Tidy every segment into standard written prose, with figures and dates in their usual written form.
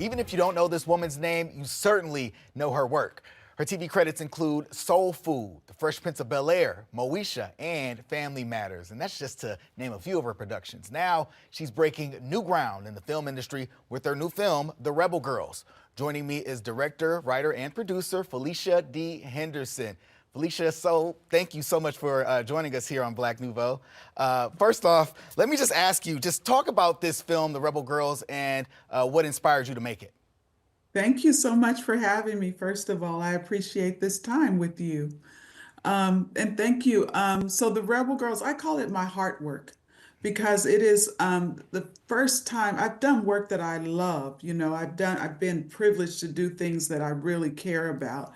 Even if you don't know this woman's name, you certainly know her work. Her TV credits include Soul Food, The Fresh Prince of Bel-Air, Moesha, and Family Matters. And that's just to name a few of her productions. Now she's breaking new ground in the film industry with her new film, The Rebel Girls. Joining me is director, writer, and producer Felicia D. Henderson. Felicia, thank you so much for joining us here on Black Nouveau. First off, let me just ask you, just talk about this film, The Rebel Girls, and what inspired you to make it. Thank you so much for having me. First of all, I appreciate this time with you. And thank you. So the Rebel Girls, I call it my heart work because it is the first time I've done work that I love. I've been privileged to do things that I really care about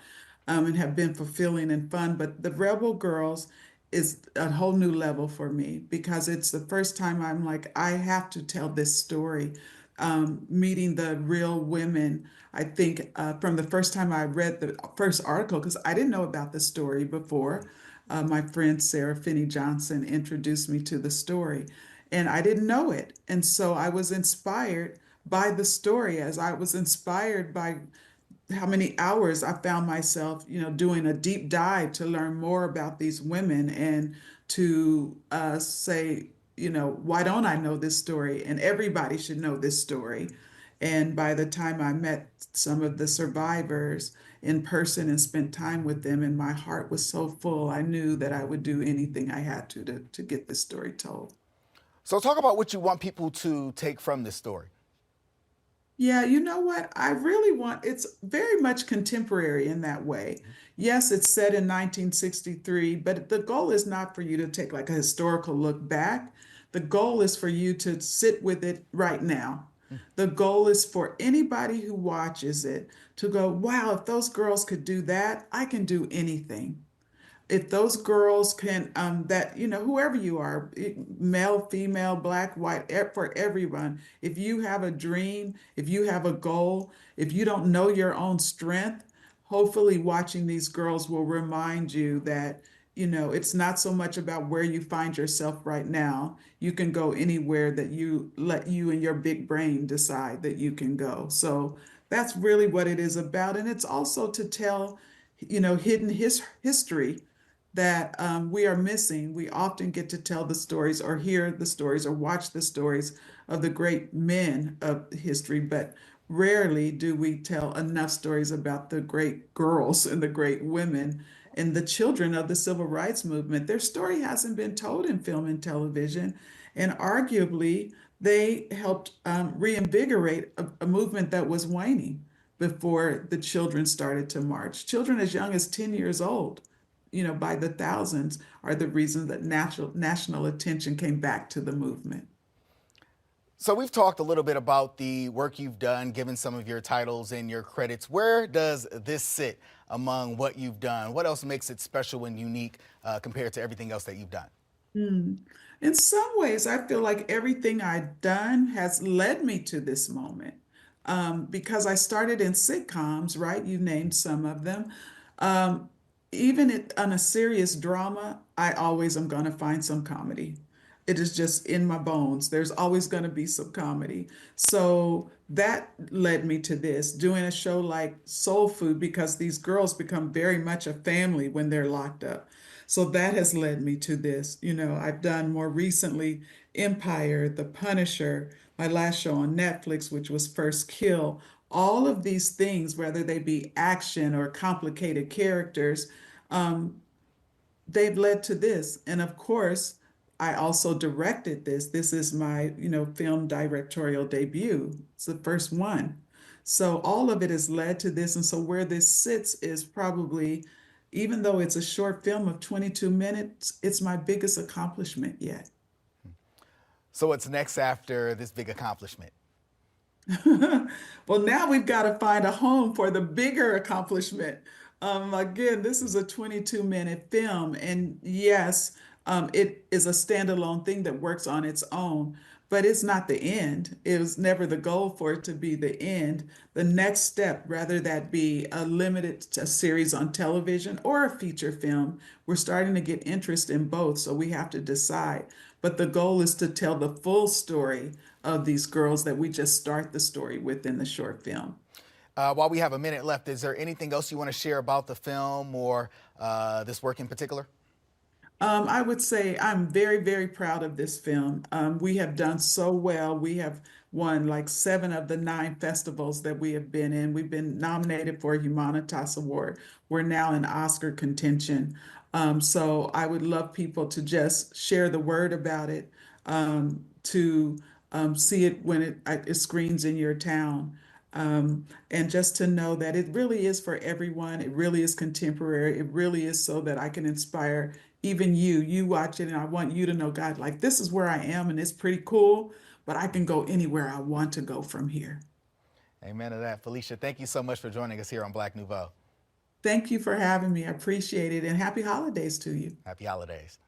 and have been fulfilling and fun. But the Rebel Girls is a whole new level for me because it's the first time I'm like, I have to tell this story. Meeting the real women. I think from the first time I read the first article, because I didn't know about the story before, my friend Sarah Finney Johnson introduced me to the story, and I didn't know it. And so I was inspired by the story, as I was inspired by how many hours I found myself, doing a deep dive to learn more about these women and to say, why don't I know this story? And everybody should know this story. And by the time I met some of the survivors in person and spent time with them, and my heart was so full, I knew that I would do anything I had to get this story told. So talk about what you want people to take from this story. Yeah, you know what? I really want, it's very much contemporary in that way. Yes, it's set in 1963, but the goal is not for you to take like a historical look back. The goal is for you to sit with it right now. The goal is for anybody who watches it to go, wow, if those girls could do that, I can do anything. If those girls can, whoever you are, male, female, black, white, for everyone, if you have a dream, if you have a goal, if you don't know your own strength, hopefully watching these girls will remind you that, it's not so much about where you find yourself right now. You can go anywhere that you let you and your big brain decide that you can go. So that's really what it is about. And it's also to tell, hidden history that we are missing. We often get to tell the stories or hear the stories or watch the stories of the great men of history, but rarely do we tell enough stories about the great girls and the great women and the children of the civil rights movement. Their story hasn't been told in film and television, and arguably they helped reinvigorate a movement that was waning before the children started to march. Children as young as 10 years old, by the thousands, are the reason that national attention came back to the movement. So we've talked a little bit about the work you've done, given some of your titles and your credits. Where does this sit among what you've done? What else makes it special and unique compared to everything else that you've done? Mm. In some ways, I feel like everything I've done has led me to this moment. Because I started in sitcoms, right? You named some of them. Um, on a serious drama, I always am going to find some comedy. It is just in my bones. There's always going to be some comedy. So that led me to this, doing a show like Soul Food, because these girls become very much a family when they're locked up. So that has led me to this. I've done more recently Empire, The Punisher, my last show on Netflix, which was First Kill. All of these things, whether they be action or complicated characters, um, they've led to this. And of course, I also directed this. This is my, film directorial debut. It's the first one. So all of it has led to this. And so where this sits is probably, even though it's a short film of 22 minutes, it's my biggest accomplishment yet. So what's next after this big accomplishment? Well, now we've got to find a home for the bigger accomplishment. Again, this is a 22-minute film, and yes, it is a standalone thing that works on its own, but it's not the end. It was never the goal for it to be the end. The next step, rather that be a series on television or a feature film, we're starting to get interest in both, so we have to decide. but the goal is to tell the full story of these girls that we just start the story with in the short film. While we have a minute left, is there anything else you want to share about the film or this work in particular? I would say I'm very, very proud of this film. We have done so well. We have won like 7 of the 9 festivals that we have been in. We've been nominated for a Humanitas Award. We're now in Oscar contention. So I would love people to just share the word about it, to see it when it screens in your town. And just to know that it really is for everyone. It really is contemporary. It really is so that I can inspire even you watch it, and I want you to know, God, like this is where I am and it's pretty cool, but I can go anywhere I want to go from here. Amen to that. Felicia, thank you so much for joining us here on Black Nouveau. Thank you for having me. I appreciate it, and happy holidays to you. Happy holidays.